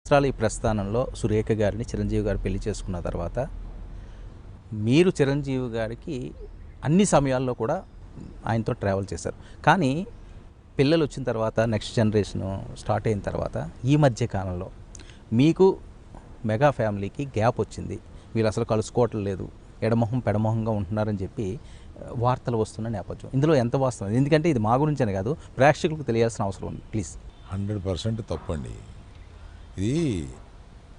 సంవత్సరాల ఈ ప్రస్థానంలో సురేఖ గారిని చిరంజీవి గారు పెళ్లి చేసుకున్న తర్వాత మీరు చిరంజీవి గారికి అన్ని సమయాల్లో కూడా ఆయనతో ట్రావెల్ చేశారు. కానీ పిల్లలు వచ్చిన తర్వాత నెక్స్ట్ జనరేషను స్టార్ట్ అయిన తర్వాత ఈ మధ్య కాలంలో మీకు మెగా ఫ్యామిలీకి గ్యాప్ వచ్చింది. వీళ్ళు అసలు కలుసుకోవటం లేదు, ఎడమొహం పెడమొహంగా ఉంటున్నారని చెప్పి వార్తలు వస్తున్న నేపథ్యం. ఇందులో ఎంత వాస్తవం? ఎందుకంటే ఇది మా గురించనే కాదు, ప్రేక్షకులకు తెలియాల్సిన అవసరం ఉంది. ప్లీజ్. 100% తప్పండి. ఇది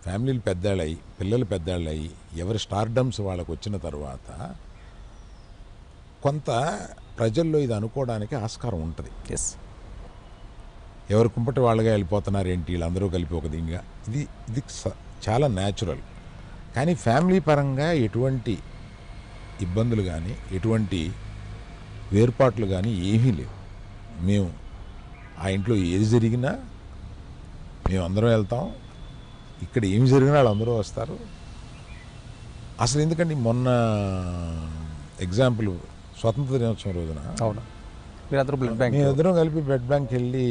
ఫ్యామిలీలు పెద్దాళ్ళయి, పిల్లలు పెద్దాళ్ళయి, ఎవరి స్టార్డమ్స్ వాళ్ళకు వచ్చిన తర్వాత కొంత ప్రజల్లో ఇది అనుకోవడానికి ఆస్కారం ఉంటుంది. ఎస్. ఎవరు కుంపటి వాళ్ళగా వెళ్ళిపోతున్నారు ఏంటి, వీళ్ళందరూ కలిపి ఒక దీనిగా, ఇది ఇది చాలా న్యాచురల్. కానీ ఫ్యామిలీ పరంగా ఎటువంటి ఇబ్బందులు కానీ ఎటువంటి వేర్పాట్లు కానీ ఏమీ లేవు. మేము ఆ ఇంట్లో ఏది జరిగినా మేము అందరం వెళ్తాం, ఇక్కడ ఏమి జరిగినా వాళ్ళందరూ వస్తారు. అసలు ఎందుకండి మొన్న ఎగ్జాంపుల్ స్వతంత్ర దినోత్సవం రోజున అవును, మీరందరూ బ్లడ్ బ్యాంక్, మేమిద్దరం కలిపి బ్లడ్ బ్యాంక్ వెళ్ళి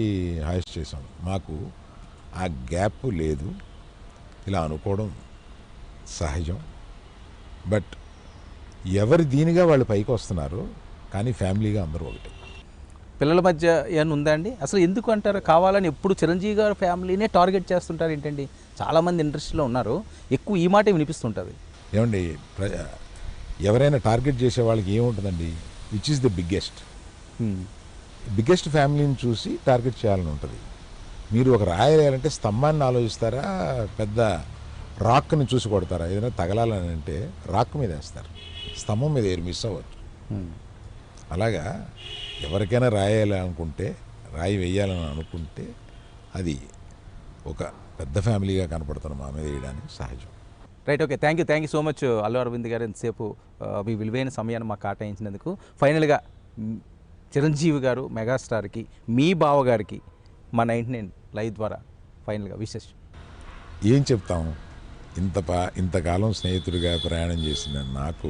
హాయిస్ట్ చేసాం. మాకు ఆ గ్యాప్ లేదు. ఇలా అనుకోవడం సహజం. బట్ ఎవరి దీనిగా వాళ్ళు పైకి వస్తున్నారు, కానీ ఫ్యామిలీగా అందరూ ఒకటి. పిల్లల మధ్య ఏమైనా ఉందా అండి? అసలు ఎందుకు అంటారు కావాలని ఎప్పుడు చిరంజీవి గారి ఫ్యామిలీనే టార్గెట్ చేస్తుంటారు ఏంటండి? చాలామంది ఇండస్ట్రీలో ఉన్నారు, ఎక్కువ ఈ మాట వినిపిస్తుంటుంది. ఏమండి, ఎవరైనా టార్గెట్ చేసే వాళ్ళకి ఏముంటుందండి, విచ్ ఈస్ ద బిగ్గెస్ట్ ఫ్యామిలీని చూసి టార్గెట్ చేయాలని ఉంటుంది. మీరు ఒక రాయాలంటే స్తంభాన్ని ఆలోచిస్తారా, పెద్ద రాక్ని చూసి కొడతారా? ఏదైనా తగలాలని అంటే రాక్ మీద వేస్తారు, స్తంభం మీద ఏరు మిస్ అవ్వచ్చు. అలాగా ఎవరికైనా రాయాలనుకుంటే, రాయి వేయాలని అనుకుంటే అది ఒక పెద్ద ఫ్యామిలీగా కనపడుతున్న మా మీద వేయడానికి సహజం. Right, okay, thank you so much Allu Aravind garu, ఎంతసేపు మీ విలువైన సమయాన్ని మాకు కేటాయించినందుకు. ఫైనల్గా చిరంజీవి గారు మెగాస్టార్కి, మీ బావగారికి మా 99 లైవ్ ద్వారా ఫైనల్గా విశేషం ఏం చెప్తాం? ఇంతకాలం స్నేహితుడిగా ప్రయాణం చేసిన నాకు